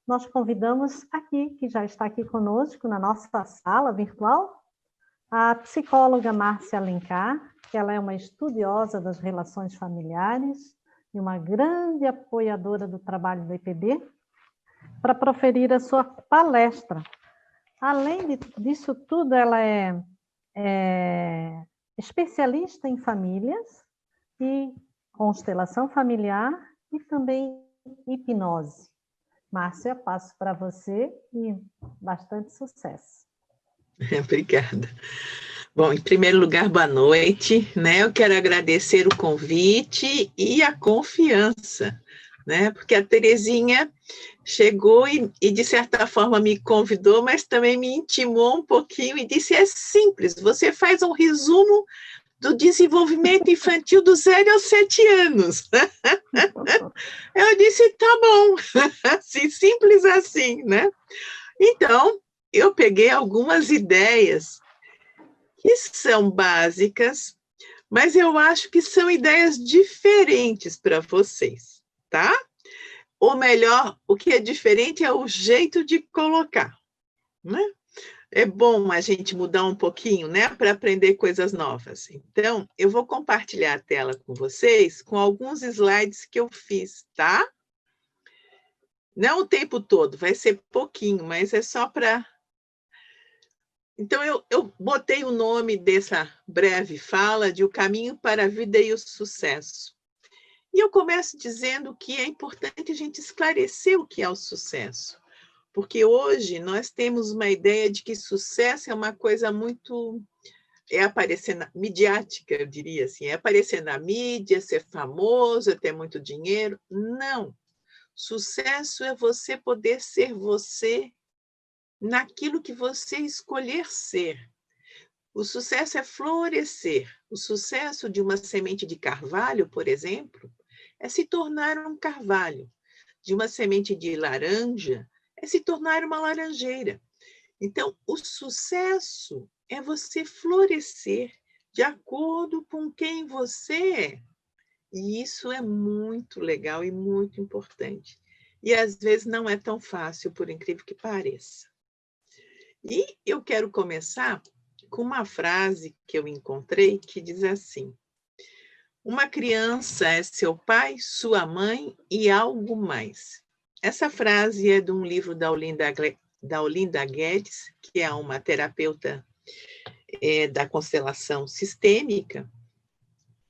nós convidamos aqui, que já está aqui conosco na nossa sala virtual, a psicóloga Márcia Alencar, que ela é uma estudiosa das relações familiares e uma grande apoiadora do trabalho do EPD, para proferir a sua palestra. Além disso tudo, ela é especialista em famílias e constelação familiar e também hipnose. Márcia, passo para você e bastante sucesso. Obrigada. Bom, em primeiro lugar, boa noite, né? Eu quero agradecer o convite e a confiança, né? Porque a Terezinha chegou e de certa forma, me convidou, mas também me intimou um pouquinho e disse, é simples, você faz um resumo do desenvolvimento infantil do 0 aos 7 anos. Eu disse, tá bom, assim, simples assim, né? Então, eu peguei algumas ideias que são básicas, mas eu acho que são ideias diferentes para vocês, tá? Ou melhor, o que é diferente é o jeito de colocar, né? É bom a gente mudar um pouquinho, né, para aprender coisas novas. Então, eu vou compartilhar a tela com vocês com alguns slides que eu fiz, tá? Não o tempo todo, vai ser pouquinho, mas é só para... Então, eu botei o nome dessa breve fala de O Caminho para a Vida e o Sucesso. E eu começo dizendo que é importante a gente esclarecer o que é o sucesso. Porque hoje nós temos uma ideia de que sucesso é uma coisa muito... é aparecer midiática, eu diria assim, é aparecer na mídia, ser famoso, é ter muito dinheiro. Não. Sucesso é você poder ser você naquilo que você escolher ser. O sucesso é florescer. O sucesso de uma semente de carvalho, por exemplo, é se tornar um carvalho. De uma semente de laranja, é se tornar uma laranjeira. Então, o sucesso é você florescer de acordo com quem você é. E isso é muito legal e muito importante. E, às vezes, não é tão fácil, por incrível que pareça. E eu quero começar com uma frase que eu encontrei que diz assim: uma criança é seu pai, sua mãe e algo mais. Essa frase é de um livro da Olinda Guedes, que é uma terapeuta da constelação sistêmica,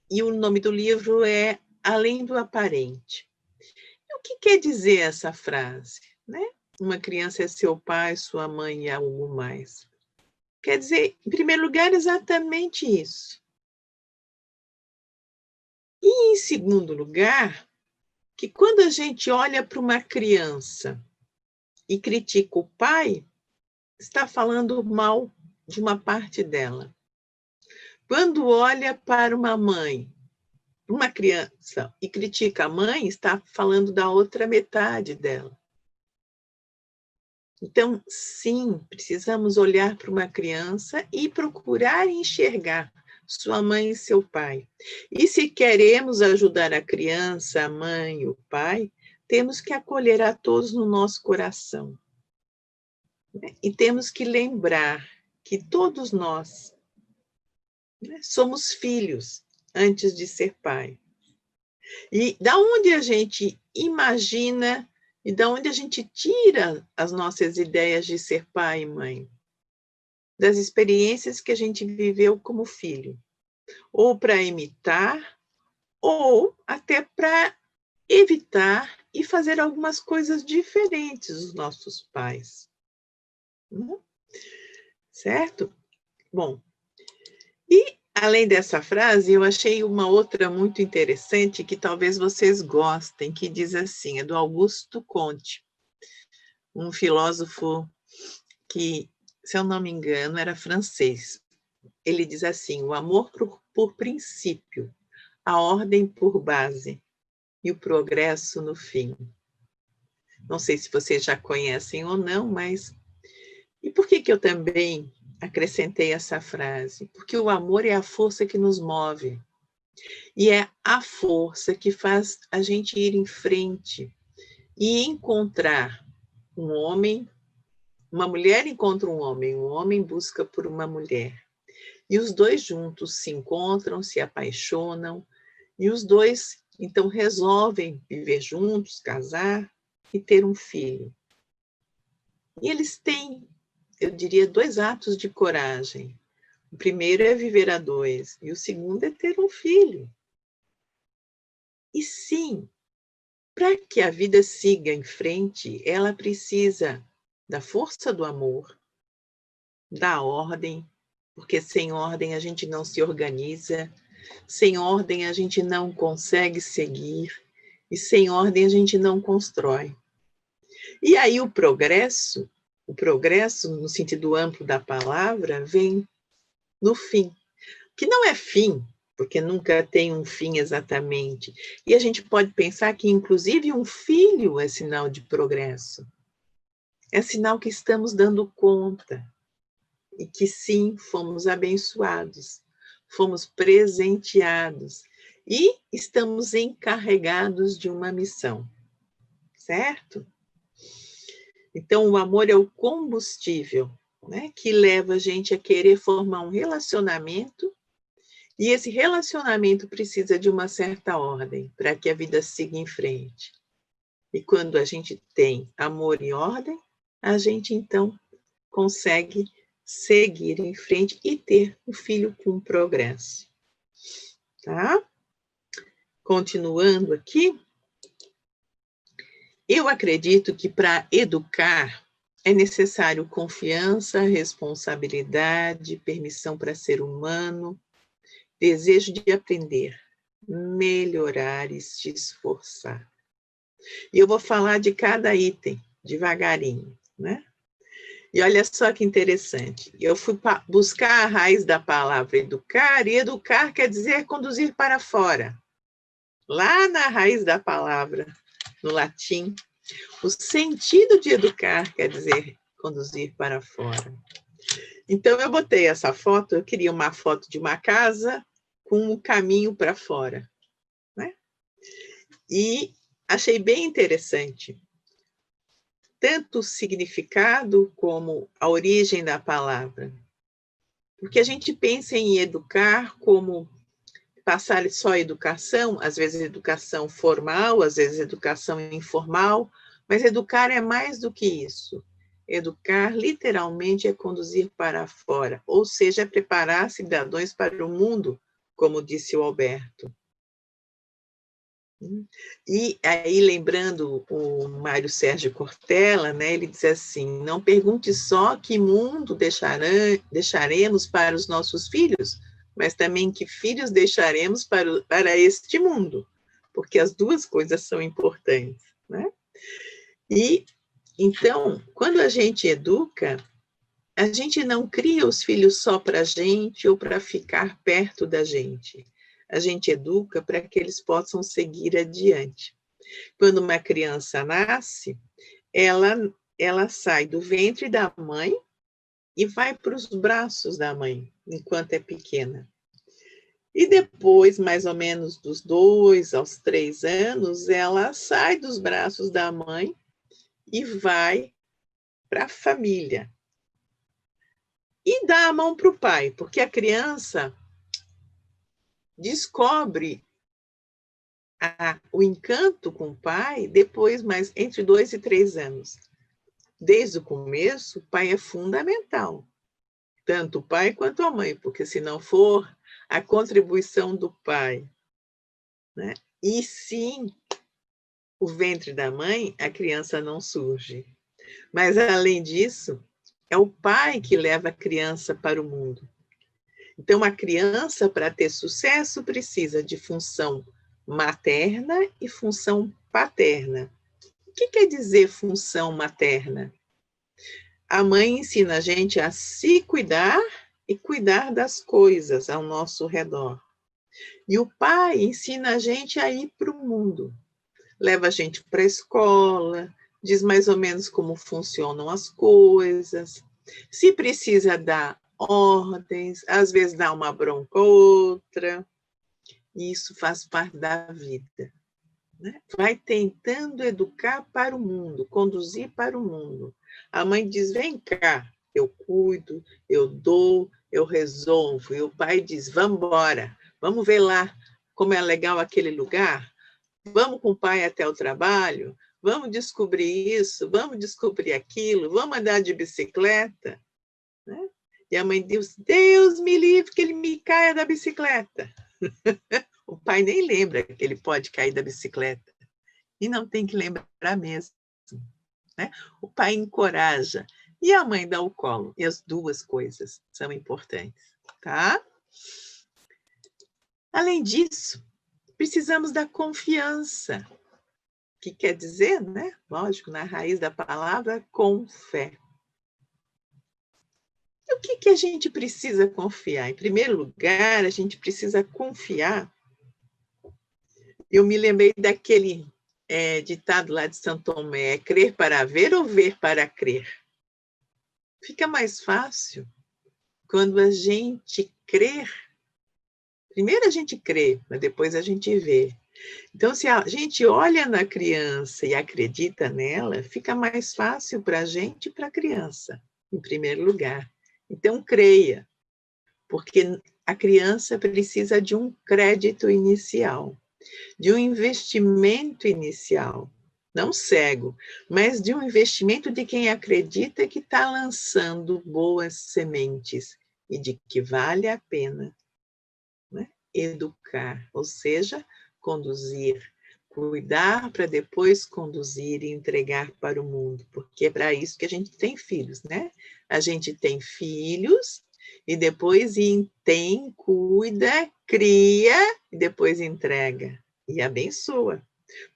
e o nome do livro é Além do Aparente. E o que quer dizer essa frase, né? Uma criança é seu pai, sua mãe e algo mais. Quer dizer, em primeiro lugar, exatamente isso. E, em segundo lugar, que quando a gente olha para uma criança e critica o pai, está falando mal de uma parte dela. Quando olha para uma mãe, uma criança, e critica a mãe, está falando da outra metade dela. Então, sim, precisamos olhar para uma criança e procurar enxergar sua mãe e seu pai. E se queremos ajudar a criança, a mãe e o pai, temos que acolher a todos no nosso coração. E temos que lembrar que todos nós, né, somos filhos antes de ser pai. E da onde a gente imagina e da onde a gente tira as nossas ideias de ser pai e mãe? Das experiências que a gente viveu como filho. Ou para imitar, ou até para evitar e fazer algumas coisas diferentes dos nossos pais. Certo? Bom, e além dessa frase, eu achei uma outra muito interessante que talvez vocês gostem, que diz assim, é do Augusto Comte, um filósofo que, se eu não me engano, era francês. Ele diz assim, o amor por princípio, a ordem por base e o progresso no fim. Não sei se vocês já conhecem ou não, mas... E por que eu também acrescentei essa frase? Porque o amor é a força que nos move. E é a força que faz a gente ir em frente e encontrar um homem, uma mulher encontra um homem busca por uma mulher. E os dois juntos se encontram, se apaixonam, e os dois, então, resolvem viver juntos, casar e ter um filho. E eles têm, eu diria, 2 atos de coragem. O primeiro é viver a 2, e o segundo é ter um filho. E sim, para que a vida siga em frente, ela precisa da força do amor, da ordem, porque sem ordem a gente não se organiza, sem ordem a gente não consegue seguir, e sem ordem a gente não constrói. E aí o progresso no sentido amplo da palavra, vem no fim, que não é fim, porque nunca tem um fim exatamente. E a gente pode pensar que, inclusive, um filho é sinal de progresso. É sinal que estamos dando conta e que, sim, fomos abençoados, fomos presenteados e estamos encarregados de uma missão, certo? Então, o amor é o combustível, né, que leva a gente a querer formar um relacionamento, e esse relacionamento precisa de uma certa ordem para que a vida siga em frente. E quando a gente tem amor e ordem, a gente então consegue seguir em frente e ter um filho com progresso. Tá? Continuando aqui, eu acredito que para educar é necessário confiança, responsabilidade, permissão para ser humano, desejo de aprender, melhorar e se esforçar. E eu vou falar de cada item, devagarinho, né? E olha só que interessante, eu fui buscar a raiz da palavra educar, e educar quer dizer conduzir para fora. Lá na raiz da palavra, no latim, o sentido de educar quer dizer conduzir para fora. Então, eu botei essa foto, eu queria uma foto de uma casa com um caminho para fora, né? E achei bem interessante, tanto o significado como a origem da palavra. Porque a gente pensa em educar como passar só educação, às vezes educação formal, às vezes educação informal, mas educar é mais do que isso. Educar, literalmente, é conduzir para fora, ou seja, é preparar cidadãos para o mundo, como disse o Alberto. E aí, lembrando o Mário Sérgio Cortella, né, ele diz assim, não pergunte só que mundo deixaremos para os nossos filhos, mas também que filhos deixaremos para este mundo, porque as duas coisas são importantes, né? E, então, quando a gente educa, a gente não cria os filhos só para a gente ou para ficar perto da gente. A gente educa para que eles possam seguir adiante. Quando uma criança nasce, ela sai do ventre da mãe e vai para os braços da mãe, enquanto é pequena. E depois, mais ou menos dos 2 aos 3 anos, ela sai dos braços da mãe e vai para a família. E dá a mão para o pai, porque a criança descobre o encanto com o pai depois, mais entre 2 e 3 anos. Desde o começo, o pai é fundamental, tanto o pai quanto a mãe, porque se não for a contribuição do pai, né? E sim, o ventre da mãe, a criança não surge. Mas, além disso, é o pai que leva a criança para o mundo. Então, a criança, para ter sucesso, precisa de função materna e função paterna. O que quer dizer função materna? A mãe ensina a gente a se cuidar e cuidar das coisas ao nosso redor. E o pai ensina a gente a ir para o mundo. Leva a gente para a escola, diz mais ou menos como funcionam as coisas. Se precisa dar ordens, às vezes dá uma bronca ou outra. E isso faz parte da vida. né? Vai tentando educar para o mundo, conduzir para o mundo. A mãe diz, vem cá, eu cuido, eu dou, eu resolvo. E o pai diz, vamos embora, vamos ver lá como é legal aquele lugar, vamos com o pai até o trabalho, vamos descobrir isso, vamos descobrir aquilo, vamos andar de bicicleta. Né? E a mãe diz, Deus me livre que ele me caia da bicicleta. O pai nem lembra que ele pode cair da bicicleta. E não tem que lembrar mesmo. Né? O pai encoraja e a mãe dá o colo. E as duas coisas são importantes. Tá? Além disso, precisamos da confiança, que quer dizer, né? Lógico, na raiz da palavra, com fé. E o que a gente precisa confiar? Em primeiro lugar, a gente precisa confiar. Eu me lembrei daquele ditado lá de São Tomé, crer para ver ou ver para crer? Fica mais fácil quando a gente crer. Primeiro a gente crê, mas depois a gente vê. Então, se a gente olha na criança e acredita nela, fica mais fácil para a gente e para a criança, em primeiro lugar. Então, creia, porque a criança precisa de um crédito inicial, de um investimento inicial, não cego, mas de um investimento de quem acredita que está lançando boas sementes e de que vale a pena, né, educar, ou seja, conduzir, cuidar para depois conduzir e entregar para o mundo, porque é para isso que a gente tem filhos, né? A gente tem filhos e depois tem, cuida, cria e depois entrega e abençoa,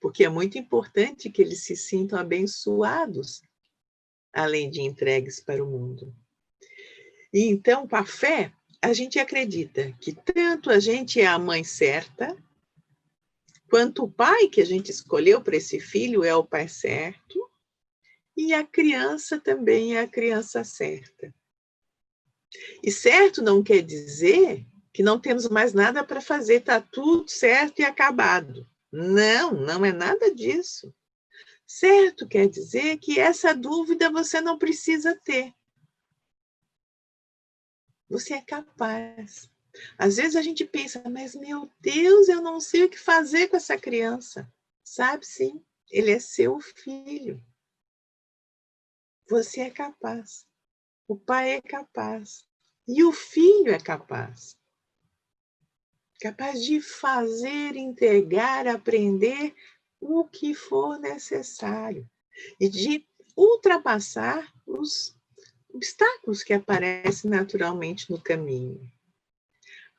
porque é muito importante que eles se sintam abençoados, além de entregues para o mundo. E então, com a fé, a gente acredita que tanto a gente é a mãe certa, quanto o pai que a gente escolheu para esse filho é o pai certo, e a criança também é a criança certa. E certo não quer dizer que não temos mais nada para fazer, está tudo certo e acabado. Não, não é nada disso. Certo quer dizer que essa dúvida você não precisa ter. Você é capaz. Às vezes a gente pensa, mas meu Deus, eu não sei o que fazer com essa criança. Sabe sim, ele é seu filho. Você é capaz. O pai é capaz. E o filho é capaz. Capaz de fazer, entregar, aprender o que for necessário. E de ultrapassar os obstáculos que aparecem naturalmente no caminho.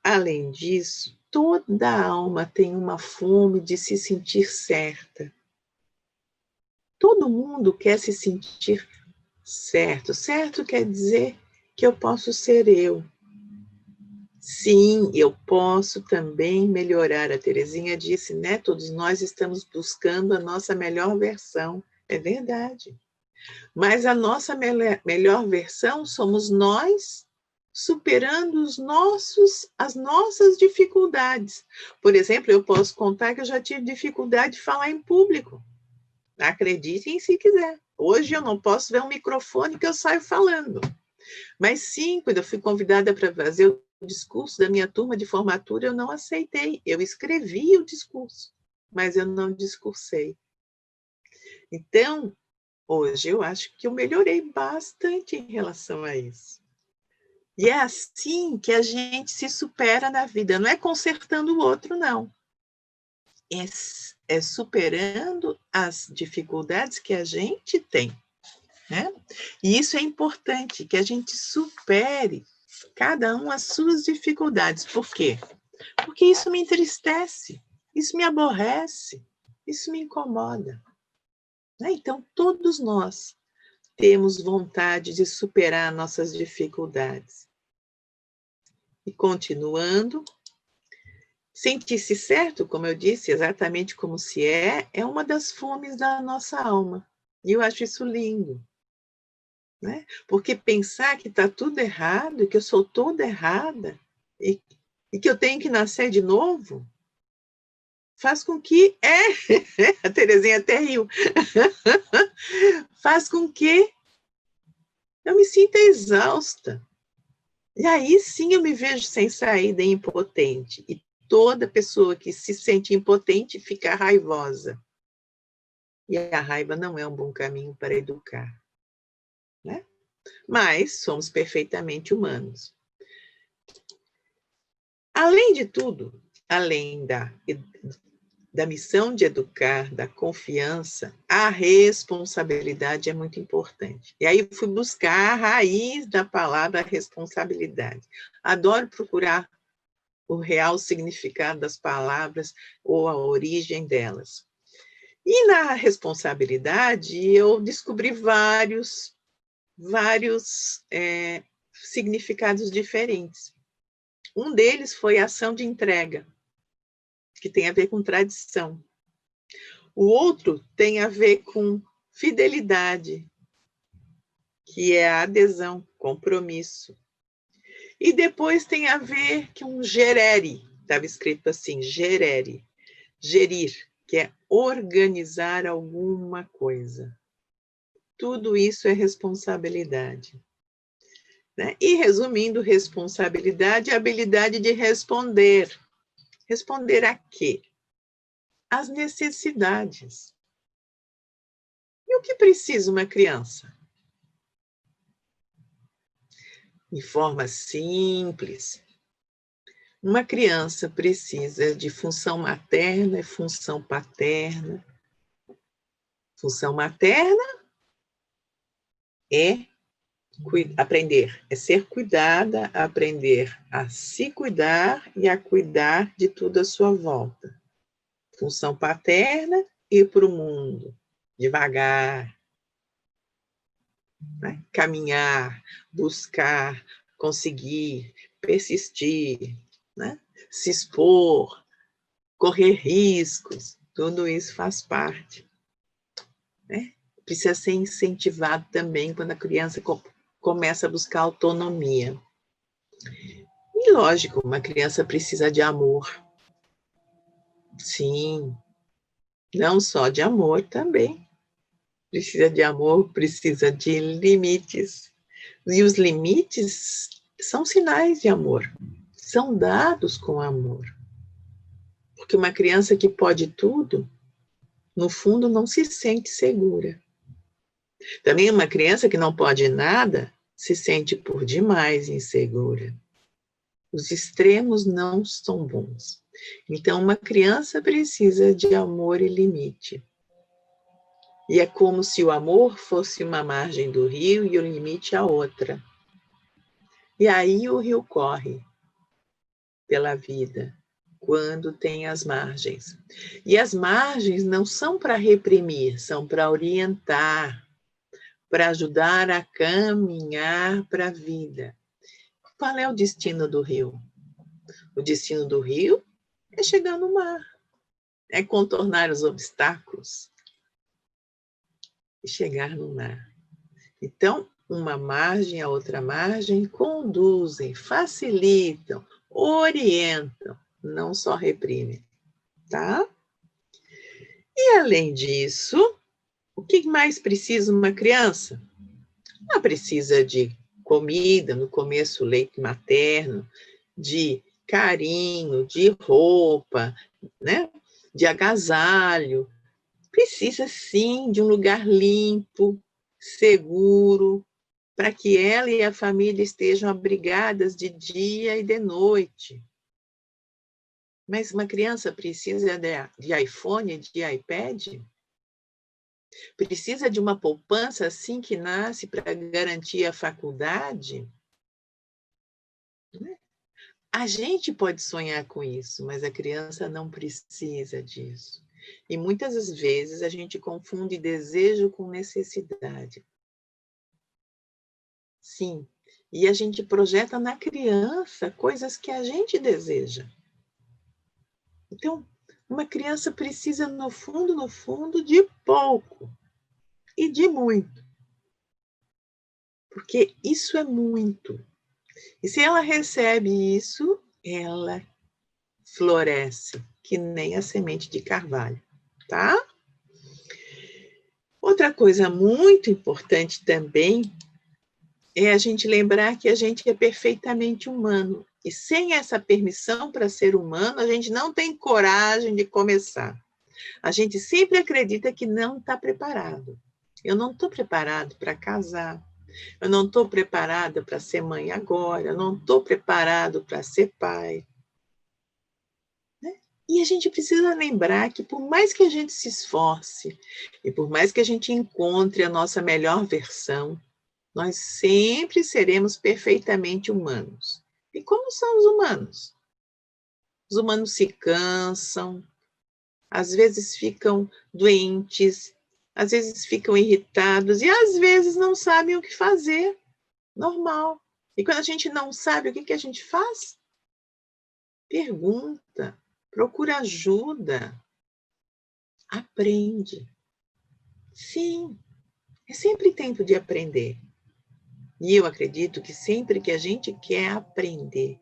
Além disso, toda alma tem uma fome de se sentir certa. Todo mundo quer se sentir certo. Certo quer dizer que eu posso ser eu. Sim, eu posso também melhorar. A Terezinha disse, né? Todos nós estamos buscando a nossa melhor versão. É verdade. Mas a nossa melhor versão somos nós superando as nossas dificuldades. Por exemplo, eu posso contar que eu já tive dificuldade de falar em público. Acreditem se quiser. Hoje eu não posso ver um microfone que eu saio falando. Mas sim, quando eu fui convidada para fazer o discurso da minha turma de formatura, eu não aceitei. Eu escrevi o discurso, mas eu não discursei. Então, hoje eu acho que eu melhorei bastante em relação a isso. E é assim que a gente se supera na vida. Não é consertando o outro, não. É superando as dificuldades que a gente tem. Né? E isso é importante, que a gente supere cada um as suas dificuldades. Por quê? Porque isso me entristece, isso me aborrece, isso me incomoda. Né? Então, todos nós temos vontade de superar nossas dificuldades. E continuando, sentir-se certo, como eu disse, exatamente como se é uma das fomes da nossa alma. E eu acho isso lindo. Né? Porque pensar que está tudo errado, que eu sou toda errada, e que eu tenho que nascer de novo, faz com que... a Terezinha até riu. Faz com que eu me sinta exausta. E aí sim eu me vejo sem saída e impotente. E toda pessoa que se sente impotente fica raivosa. E a raiva não é um bom caminho para educar, né? Mas somos perfeitamente humanos. Além de tudo, além da missão de educar, da confiança, a responsabilidade é muito importante. E aí fui buscar a raiz da palavra responsabilidade. Adoro procurar o real significado das palavras ou a origem delas. E na responsabilidade eu descobri vários significados diferentes. Um deles foi ação de entrega, que tem a ver com tradição. O outro tem a ver com fidelidade, que é a adesão, compromisso. E depois tem a ver com gerere, estava escrito assim, gerere, gerir, que é organizar alguma coisa. Tudo isso é responsabilidade. Né? E, resumindo, responsabilidade é a habilidade de responder. Responder a quê? Às necessidades. E o que precisa uma criança? De forma simples. Uma criança precisa de função materna e função paterna. Função materna é aprender, é ser cuidada, aprender a se cuidar e a cuidar de tudo à sua volta. Função paterna, ir para o mundo, devagar, né? Caminhar, buscar, conseguir, persistir, né? Se expor, correr riscos, tudo isso faz parte. Né? Precisa ser incentivado também quando a criança começa a buscar autonomia. E, lógico, uma criança precisa de amor. Sim, não só de amor também. Precisa de amor, precisa de limites. E os limites são sinais de amor. São dados com amor. Porque uma criança que pode tudo, no fundo, não se sente segura. Também uma criança que não pode nada, se sente por demais insegura. Os extremos não são bons. Então, uma criança precisa de amor e limite. E é como se o amor fosse uma margem do rio e o limite a outra. E aí o rio corre pela vida, quando tem as margens. E as margens não são para reprimir, são para orientar, para ajudar a caminhar para a vida. Qual é o destino do rio? O destino do rio é chegar no mar, é contornar os obstáculos e chegar no mar. Então, uma margem a outra margem conduzem, facilitam, orientam, não só reprimem, tá? E além disso, o que mais precisa uma criança? Ela precisa de comida, no começo leite materno, de carinho, de roupa, né? De agasalho. Precisa sim de um lugar limpo, seguro, para que ela e a família estejam abrigadas de dia e de noite. Mas uma criança precisa de iPhone, de iPad? Precisa de uma poupança assim que nasce para garantir a faculdade? A gente pode sonhar com isso, mas a criança não precisa disso. E muitas das vezes a gente confunde desejo com necessidade. Sim, e a gente projeta na criança coisas que a gente deseja. Então, uma criança precisa, no fundo, de pouco e de muito. Porque isso é muito. E se ela recebe isso, ela floresce, que nem a semente de carvalho, tá? Outra coisa muito importante também é a gente lembrar que a gente é perfeitamente humano. E sem essa permissão para ser humano, a gente não tem coragem de começar. A gente sempre acredita que não está preparado. Eu não estou preparado para casar. Eu não estou preparada para ser mãe agora. Eu não estou preparado para ser pai. Né? E a gente precisa lembrar que por mais que a gente se esforce e por mais que a gente encontre a nossa melhor versão, nós sempre seremos perfeitamente humanos. E como são os humanos? Os humanos se cansam, às vezes ficam doentes, às vezes ficam irritados e às vezes não sabem o que fazer. Normal. E quando a gente não sabe, o que a gente faz? Pergunta, procura ajuda, aprende. Sim, é sempre tempo de aprender. E eu acredito que sempre que a gente quer aprender,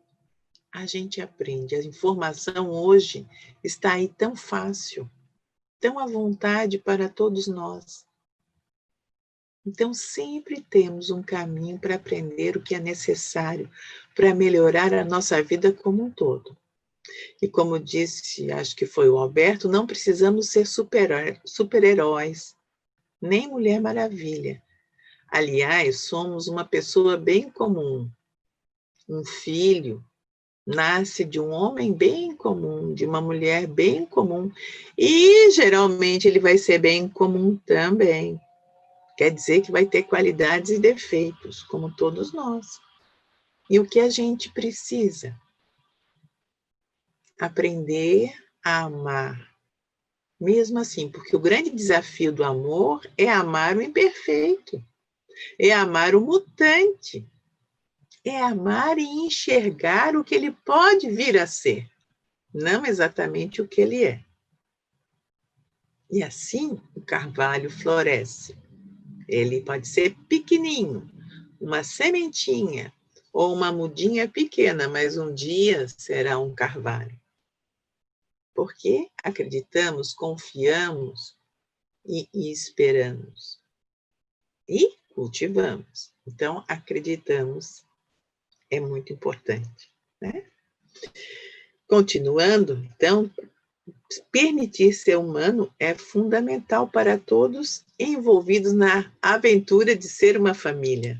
a gente aprende. A informação hoje está aí tão fácil, tão à vontade para todos nós. Então, sempre temos um caminho para aprender o que é necessário para melhorar a nossa vida como um todo. E como disse, acho que foi o Alberto, não precisamos ser super-heróis, nem Mulher Maravilha. Aliás, somos uma pessoa bem comum. Um filho nasce de um homem bem comum, de uma mulher bem comum. E, geralmente, ele vai ser bem comum também. Quer dizer que vai ter qualidades e defeitos, como todos nós. E o que a gente precisa? Aprender a amar. Mesmo assim, porque o grande desafio do amor é amar o imperfeito, é amar o mutante, é amar e enxergar o que ele pode vir a ser, não exatamente o que ele é. E assim o carvalho floresce. Ele pode ser pequenininho, uma sementinha ou uma mudinha pequena, mas um dia será um carvalho. Porque acreditamos, confiamos e esperamos. E cultivamos. Então, acreditamos é muito importante, né? Continuando, então, permitir ser humano é fundamental para todos envolvidos na aventura de ser uma família.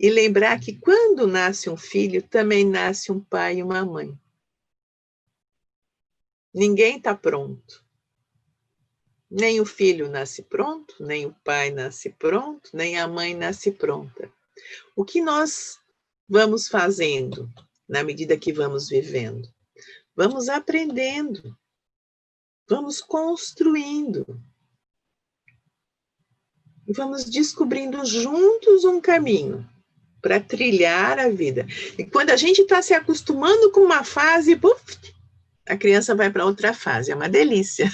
E lembrar que quando nasce um filho, também nasce um pai e uma mãe. Ninguém está pronto. Nem o filho nasce pronto, nem o pai nasce pronto, nem a mãe nasce pronta. O que nós vamos fazendo na medida que vamos vivendo? Vamos aprendendo, vamos construindo, e vamos descobrindo juntos um caminho para trilhar a vida. E quando a gente está se acostumando com uma fase, puf, a criança vai para outra fase, é uma delícia.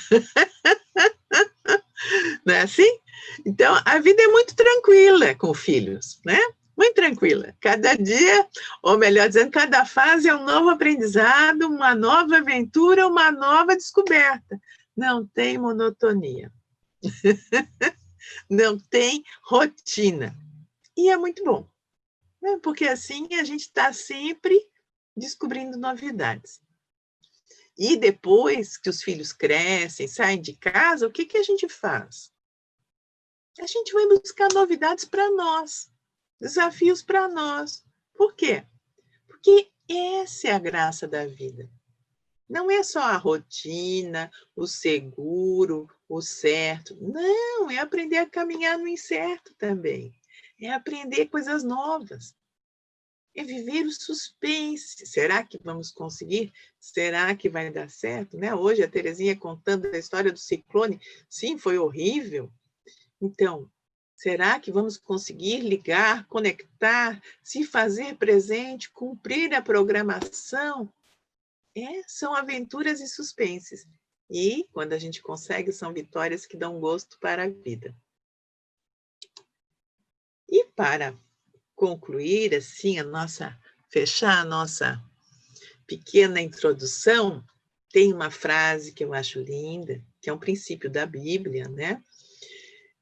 Não é assim? Então, a vida é muito tranquila com filhos, né? Muito tranquila. Cada dia, ou melhor dizendo, cada fase é um novo aprendizado, uma nova aventura, uma nova descoberta. Não tem monotonia. Não tem rotina. E é muito bom, né? Porque assim a gente está sempre descobrindo novidades. E depois que os filhos crescem, saem de casa, o que a gente faz? A gente vai buscar novidades para nós, desafios para nós. Por quê? Porque essa é a graça da vida. Não é só a rotina, o seguro, o certo. Não, é aprender a caminhar no incerto também. É aprender coisas novas. É viver o suspense. Será que vamos conseguir? Será que vai dar certo? Né? Hoje a Terezinha contando a história do ciclone. Sim, foi horrível. Então, será que vamos conseguir ligar, conectar, se fazer presente, cumprir a programação? São aventuras e suspenses. E, quando a gente consegue, são vitórias que dão gosto para a vida. E para concluir, assim, fechar a nossa pequena introdução, tem uma frase que eu acho linda, que é um princípio da Bíblia, né?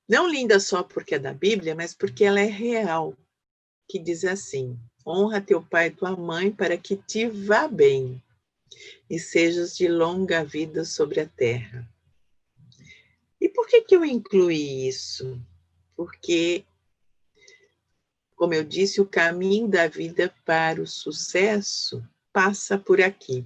Não linda só porque é da Bíblia, mas porque ela é real, que diz assim: honra teu pai e tua mãe para que te vá bem e sejas de longa vida sobre a terra. E por que eu incluí isso? Porque, como eu disse, o caminho da vida para o sucesso passa por aqui.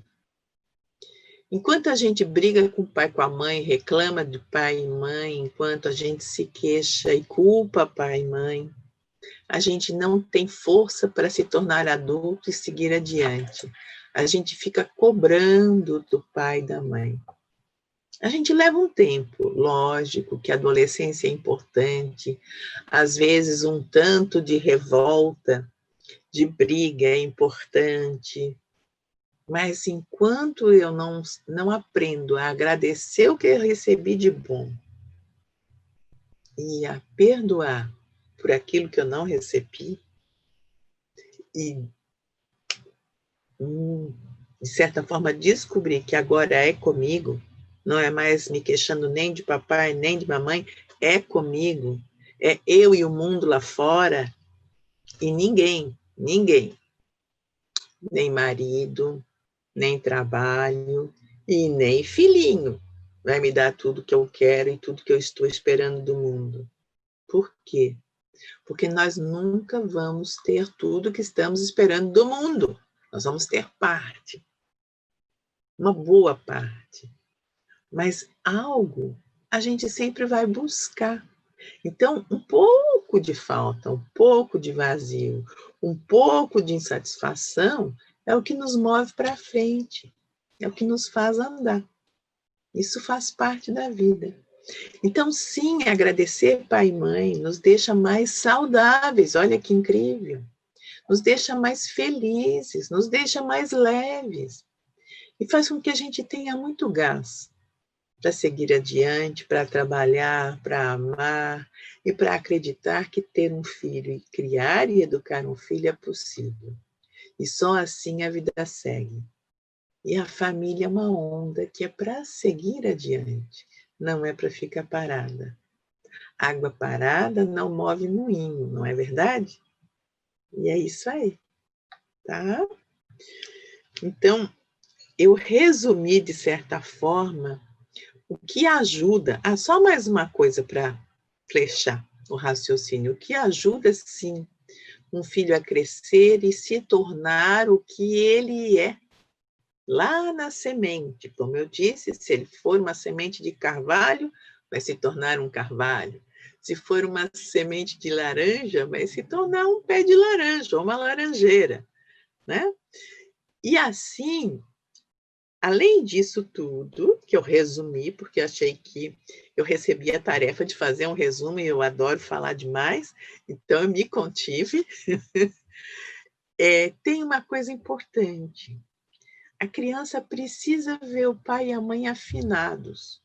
Enquanto a gente briga com o pai e com a mãe, reclama de pai e mãe, enquanto a gente se queixa e culpa pai e mãe, a gente não tem força para se tornar adulto e seguir adiante. A gente fica cobrando do pai e da mãe. A gente leva um tempo, lógico que a adolescência é importante, às vezes um tanto de revolta, de briga é importante, mas enquanto eu não aprendo a agradecer o que eu recebi de bom e a perdoar por aquilo que eu não recebi, e, de certa forma, descobrir que agora é comigo, não é mais me queixando nem de papai, nem de mamãe, é comigo, é eu e o mundo lá fora, e ninguém, nem marido, nem trabalho e nem filhinho vai me dar tudo que eu quero e tudo que eu estou esperando do mundo. Por quê? Porque nós nunca vamos ter tudo que estamos esperando do mundo. Nós vamos ter parte, uma boa parte, mas algo a gente sempre vai buscar. Então, um pouco de falta, um pouco de vazio, um pouco de insatisfação é o que nos move para frente, é o que nos faz andar. Isso faz parte da vida. Então, sim, agradecer pai e mãe nos deixa mais saudáveis, olha que incrível. Nos deixa mais felizes, nos deixa mais leves. E faz com que a gente tenha muito gás para seguir adiante, para trabalhar, para amar e para acreditar que ter um filho e criar e educar um filho é possível. E só assim a vida segue. E a família é uma onda que é para seguir adiante, não é para ficar parada. Água parada não move moinho, não é verdade? E é isso aí, tá? Então, eu resumi, de certa forma, o que ajuda, só mais uma coisa para flechar o raciocínio, o que ajuda, sim, um filho a crescer e se tornar o que ele é, lá na semente. Como eu disse, se ele for uma semente de carvalho, vai se tornar um carvalho. Se for uma semente de laranja, vai se tornar um pé de laranja, ou uma laranjeira, né? E assim, além disso tudo, que eu resumi, porque achei que eu recebi a tarefa de fazer um resumo e eu adoro falar demais, então eu me contive. Tem uma coisa importante. A criança precisa ver o pai e a mãe afinados.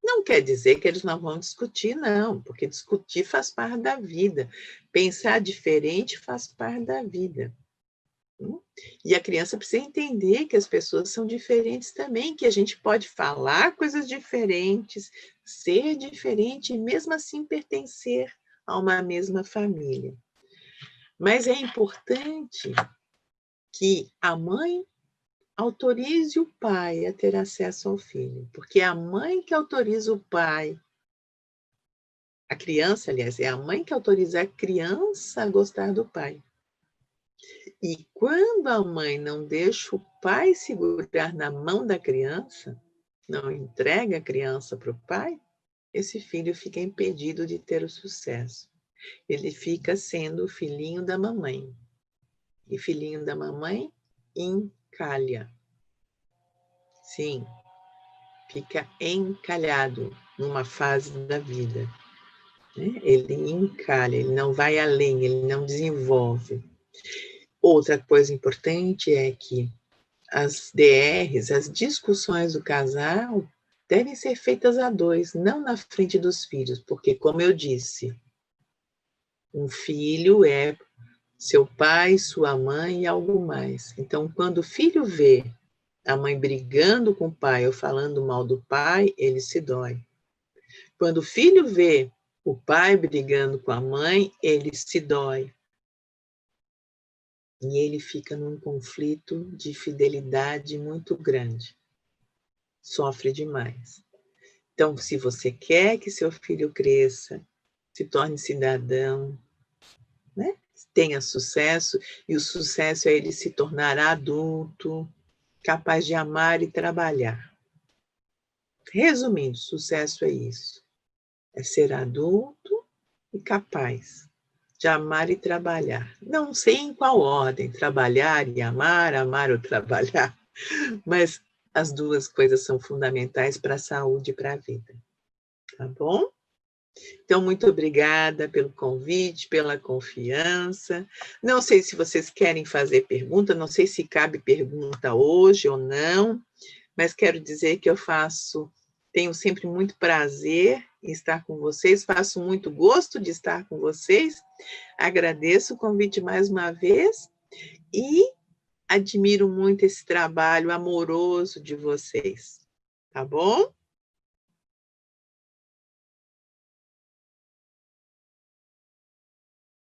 Não quer dizer que eles não vão discutir, não, porque discutir faz parte da vida. Pensar diferente faz parte da vida. E a criança precisa entender que as pessoas são diferentes também, que a gente pode falar coisas diferentes, ser diferente e mesmo assim pertencer a uma mesma família. Mas é importante que a mãe autorize o pai a ter acesso ao filho, porque é a mãe que autoriza o pai, a criança, aliás, é a mãe que autoriza a criança a gostar do pai. E quando a mãe não deixa o pai segurar na mão da criança, não entrega a criança para o pai, esse filho fica impedido de ter o sucesso. Ele fica sendo o filhinho da mamãe. E filhinho da mamãe encalha. Sim, fica encalhado numa fase da vida. Ele encalha, ele não vai além, ele não desenvolve. Outra coisa importante é que as DRs, as discussões do casal, devem ser feitas a dois, não na frente dos filhos, porque, como eu disse, um filho é seu pai, sua mãe e algo mais. Então, quando o filho vê A mãe brigando com o pai ou falando mal do pai, ele se dói. Quando o filho vê o pai brigando com a mãe, ele se dói. E ele fica num conflito de fidelidade muito grande. Sofre demais. Então, se você quer que seu filho cresça, se torne cidadão, né? Tenha sucesso, e o sucesso é ele se tornar adulto, capaz de amar e trabalhar. Resumindo, sucesso é isso. É ser adulto e capaz de amar e trabalhar. Não sei em qual ordem, trabalhar e amar, amar ou trabalhar, mas as duas coisas são fundamentais para a saúde e para a vida. Tá bom? Então, muito obrigada pelo convite, pela confiança. Não sei se vocês querem fazer pergunta, não sei se cabe pergunta hoje ou não, mas quero dizer que tenho sempre muito prazer em estar com vocês, faço muito gosto de estar com vocês. Agradeço o convite mais uma vez e admiro muito esse trabalho amoroso de vocês. Tá bom?